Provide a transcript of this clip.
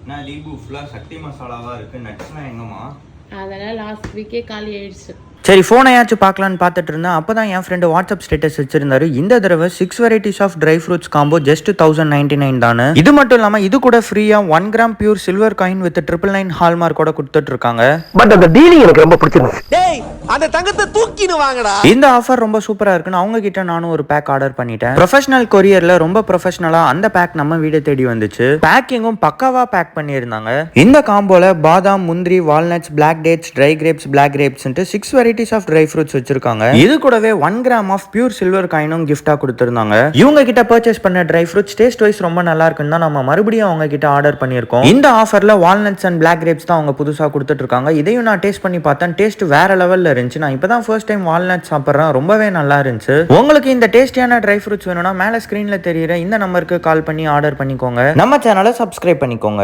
நான் லீபு ஃபுல்லாக சக்தி மசாலாவாக இருக்குது. நட்ஸ்லாம் எங்கம்மா? அதெல்லாம் லாஸ்ட் வீக்கே காலி ஆயிடுச்சு. சரி ஃபோனையாச்சும் பார்க்கலான்னு பார்த்துட்டு இருந்தேன். அப்போ தான் என் ஃப்ரெண்டு வாட்ஸ்அப் ஸ்டேட்டஸ் வச்சிருந்தாரு. இந்த தடவை 6 varieties of dry fruits combo just 1099 தானே. இது மட்டும் இல்லாமல் இது கூட ஃப்ரீயாக 1 gram pure silver coin with 999 ஹால்மார்க்கோட கொடுத்துட்டு இருக்காங்க. பட் அந்த டீலிங் எனக்கு ரொம்ப பிடிச்சிருந்துச்சு. டேய் அந்த தங்கத்தை தூக்கின்னு வாங்கடா. இந்த ஆஃபர் ரொம்ப சூப்பராக இருக்குன்னு அவங்க கிட்ட நானும் ஒரு பேக் ஆர்டர் பண்ணிட்டேன். ப்ரொஃபஷனல் கொரியரில் ரொம்ப ப்ரொஃபஷனலாக அந்த பேக் நம்ம வீடு தேடி வந்துச்சு. பேக்கிங்கும் பக்காவாக பேக் பண்ணியிருந்தாங்க. இந்த காம்போல பாதாம், முந்திரி, walnuts, black dates, dry grapes, black கிரேப்ஸ்ன்ட்டு 6 வெரைட்டிஸ் ஆஃப் ட்ரை ஃப்ரூட்ஸ் வச்சிருக்காங்க. இது கூடவே 1 கிராம் ஆஃப் பியூர் சில்வர் காயினும் கிஃப்டா கொடுத்திருந்தாங்க. இவங்க கிட்ட பர்ச்சேஸ் பண்ண ட்ரை ஃப்ரூட்ஸ் டேஸ்ட் வைஸ் ரொம்ப நல்லா இருக்குன்னு தான் நம்ம மறுபடியும் அவங்க கிட்ட ஆர்டர் பண்ணியிருக்கோம். இந்த ஆஃபர்ல வால்நட்ஸ் அண்ட் பிளாக் கிரேப்ஸ் தான் அவங்க புதுசா கொடுத்துட்டு இருக்காங்க. இதையும் நான் டேஸ்ட் பண்ணி பார்த்தேன். டேஸ்ட் வேற லெவல்ல இருந்துச்சு. நான் இப்பதான் ஃபர்ஸ்ட் டைம் வால்நட் சாப்பிட்றேன். ரொம்பவே நல்லா இருந்துச்சு. உங்களுக்கு இந்த டேஸ்டியான ட்ரை ஃப்ரூட்ஸ் வேணும்னா மேல ஸ்கிரீன்ல தெரியுற இந்த நம்பருக்கு கால் பண்ணி ஆர்டர் பண்ணிக்கோங்க. நம்ம சேனலை சப்ஸ்கிரைப் பண்ணிக்கோங்க.